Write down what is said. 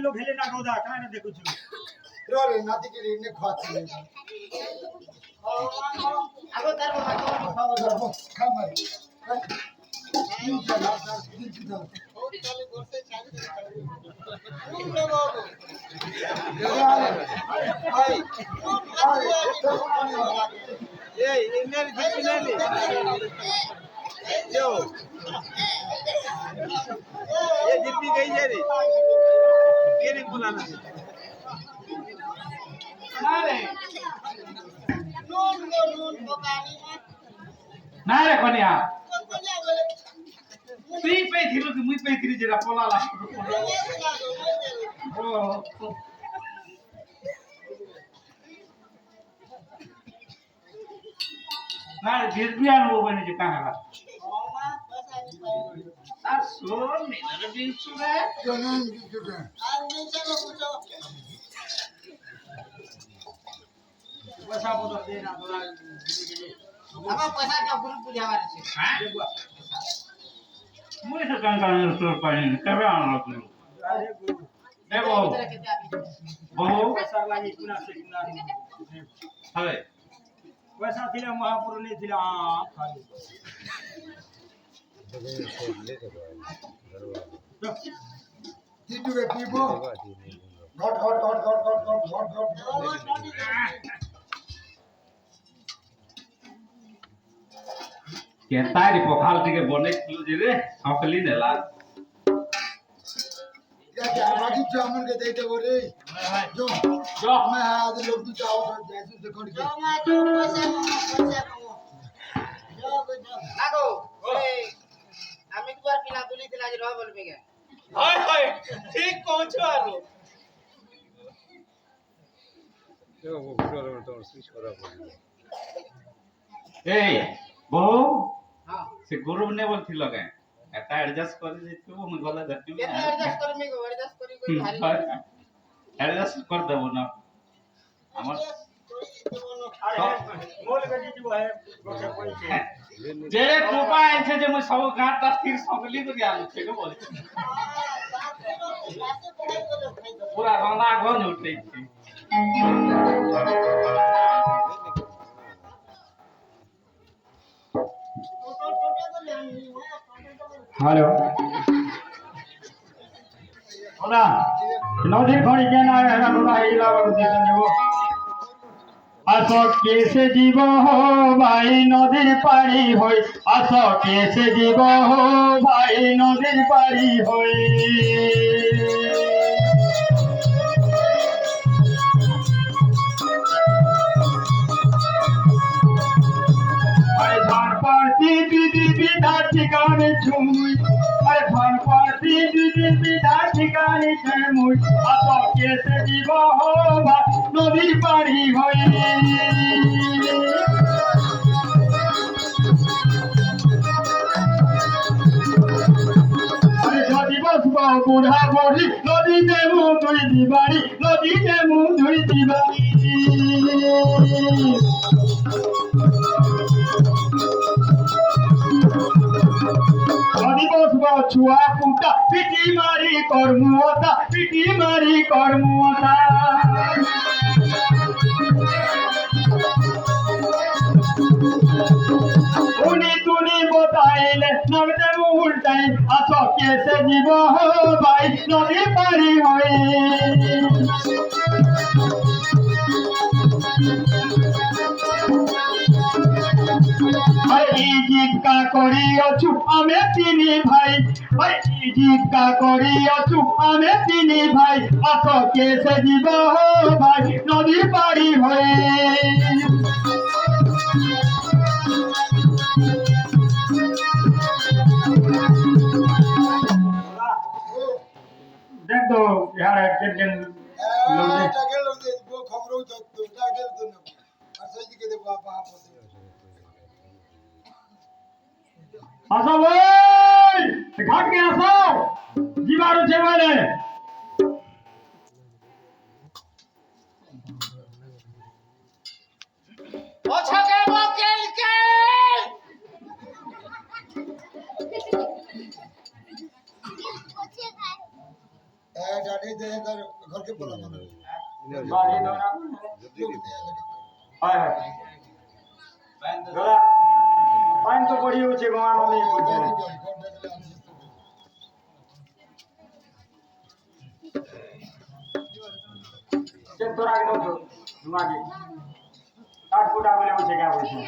लोग हेले ना गोदा काय ना देखु छु रे नाती के लिए खाती आगो तार बाबा खा मार ये जिप्पी गई है रे ये नहीं बुलाना अरे नून पकानी ना रे कन्या तुई पे थिलो कि मुई पे थिरी जरा पोलाला ओ ना जिप्पियान वो बने जे काहला Asun, ni ada bisu deh. Jangan gitu deh. Pasal bodoh dia nak bola. Apa pasal kau guru punya apa sih? Hah? Mui sekarang paling tapi anak dulu. Nego. Boh. Pasal lagi guna seguna. Hai. Pasal tidak mahapur ni tidak. Tidur ke tibo? Hot. Kita di pokal tiga bonek dulu jadi, sakali nela. Ya, lagi jamun ke dete bore. Jo. मैं आज लोग तो जाओ तो जैसे से कर के Nago, আমি তো আর পিলা তুলি দিলা যে রহ বলবে কে हाय ठीक पहुंचो आलो Hey, boh. हां Se guru ne bol thilo ke? Eta adjust kori ditu, mu gala datti. কেন অ্যাডজাস্ট করমি গো অ্যাডজাস্ট করি কই ভারী Adjust kor debu na. Amar अरे मोल गजी जो है गोटे पैसे जेरे कृपा आइछे जे मु सब गाट ता स्थिर सकली तो गेल छे के बोल पूरा रंदा गन उठै छी हेलो होना नदी खड़ी के ना है ना हिला बगदी देबो आस केसे जीव हो भाई नदीर पारी होई आस केसे जीव हो भाई नदीर पारी होई अरे धान पाती दीदी बिधा ठिकाने छुई अरे धान पाती दीदी बिधा ठिकाने छुई आस केसे जीव हो भाई नदीर पारी होई बुढ़ा बुढ़ी नदी में मुँह धुई दीवारी नदी में मुँह धुई दीवारी नदी बसबा छुआ पुटा पिटी मारी करमुआता उनी तुनी बताइले नगदे उल्टाई आस केसे जीव हो भाई नदी पारी होई भाई जीविका करी अछु आमे तिनी भाई भाई जीविका करी अछु आमे तिनी भाई आस केसे जीव हो भाई नदी पारी होई देख दो यार एक लोग दे वो खबरों तो जाके तो ना असली के दे बाबा आप আসো ভাই ঘাটকে আসো জীবার আছে বলে ও ছকে বকেলকে डाली दे इधर घर के बोला मानो বাড়ি দৌড়া হয় হয় দৌড়া পানি তো পড়ি হচ্ছে গোয়ানো নেই বুঝছে তোরা একদম তোমাকে কাঠ ফুটা বলে হচ্ছে কে বলছে